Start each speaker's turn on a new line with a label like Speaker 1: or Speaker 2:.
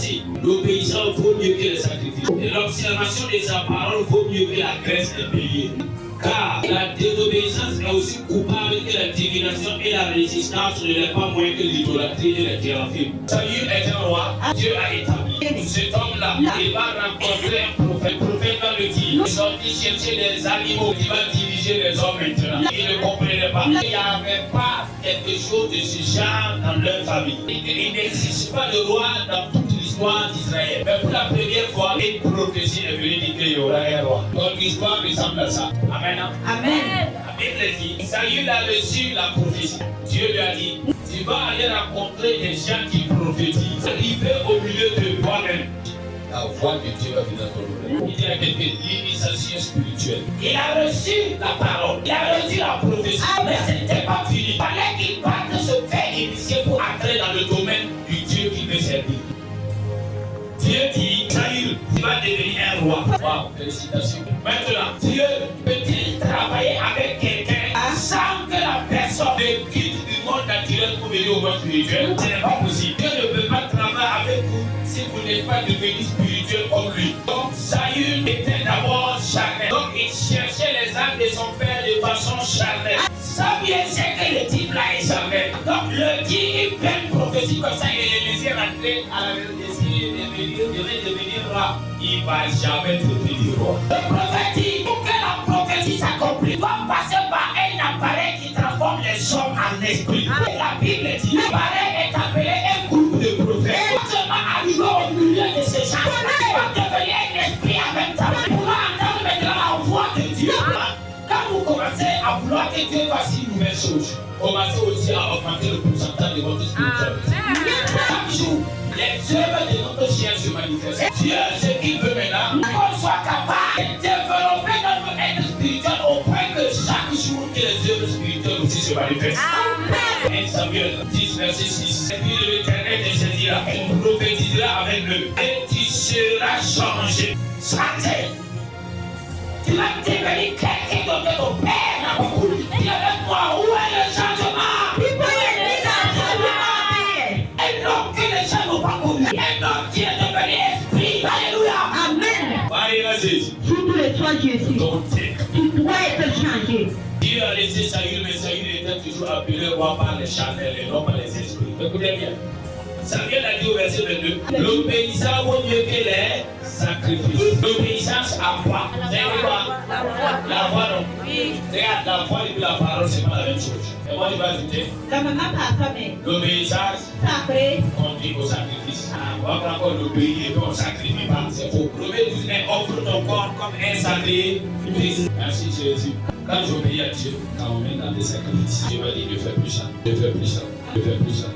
Speaker 1: voici, l'obéissance vaut mieux que les sacrifices. Et l'observation de sa parole vaut mieux que la graisse des béliers. Car la désobéissance est aussi coupable que la divination et la résistance ne l'est pas moins que l'idolâtrie et les thérapies. Saül est un roi, Dieu a établi. Cet homme-là, il va rencontrer un prophète. Le prophète va le dire, il est sorti chercher des animaux qui va diriger les hommes maintenant. Il ne comprenait pas. Il n'y avait pas quelque chose de ce genre dans leur famille. Il n'existe pas de roi dans toute l'histoire d'Israël. Mais pour la première fois, une prophétie est venue dire qu'il y aura un roi. Donc l'histoire ressemble à ça. Amen.
Speaker 2: Amen.
Speaker 1: La Bible dit, Saül a reçu la prophétie. Dieu lui a dit, tu vas aller rencontrer des gens qui prophétisent. Arriver au milieu de toi-même. La voix de Dieu va venir dans ton oreille. Il y a quelques l'initiation spirituelle. Il a reçu la parole. Il a reçu la prophétie. Mais ce n'était pas fini. Il fallait qu'il parte se faire initier pour entrer dans le domaine du Dieu qu'il veut servir. Dieu dit, Saül, tu vas devenir un roi. Wow, félicitations. Maintenant, Dieu peut-il travailler avec quelqu'un sans que la personne ne quitte du monde naturel pour venir au monde spirituel? Ce n'est pas possible. Dieu ne peut pas travailler avec vous si vous n'êtes pas devenu spirituel comme lui. Donc, Saül était d'abord charnel. Donc, il cherchait les âmes de son père de façon charnelle. Samuel sait que le type là est charnel. Donc, le dit une belle prophétie comme ça, et le laisser rentrer à la devenir roi. Il ne va jamais devenir roi. Le prophète dit, pour que la prophétie s'accomplisse, doit passer par un appareil qui transforme les hommes en esprit. Et la Bible dit, l'appareil est appelé un groupe de prophètes. Seulement arrivé au milieu de ces gens, il va devenir un esprit en même temps. Pour entendre maintenant la voix de Dieu. Quand vous commencez à vouloir que Dieu fasse une nouvelle chose, commencez aussi à augmenter le pourcentage de votre spiritualité. Chaque jour, les œuvres de notre chien se manifestent. Dieu, ce qu'il veut maintenant, qu'on soit capable de développer notre être spirituel au point que chaque jour que les œuvres spirituelles aussi se manifestent. 1 Samuel 10, verset 6. Et puis l'Éternel te saisira et prophétisera avec eux. Et tu seras changé. Changé. Tu vas devenir quelqu'un d'autre que ton père n'a pas connu. Dis avec moi, où est le changement? Un homme que les gens n'ont pas connu. Un homme qui est devenu esprit. Alléluia.
Speaker 2: Amen.
Speaker 1: Allez, vas-y.
Speaker 2: Surtout les toi Jésus.
Speaker 1: Donc,
Speaker 2: Tu dois être changé.
Speaker 1: Dieu a laissé Saül, mais Saül était toujours appelé roi par les charnels et non par les esprits. Écoutez bien. Samuel a dit au verset 22, l'obéissance vaut mieux que les sacrifices. L'obéissance à quoi? C'est quoi? La foi, non?
Speaker 2: Oui.
Speaker 1: Regarde, la foi et la parole, c'est pas la même chose. Et moi, je vais ajouter, l'obéissance conduit au sacrifice. On va pas encore l'obéir et puis on ne sacrifie pas. C'est faux. Proverbe 12, mais offre ton corps comme un sacrifice. Merci Jésus. Quand j'obéis à Dieu, quand on met dans des sacrifices, Dieu va dire, ne fais plus ça, ne fais plus ça, ne fais plus ça.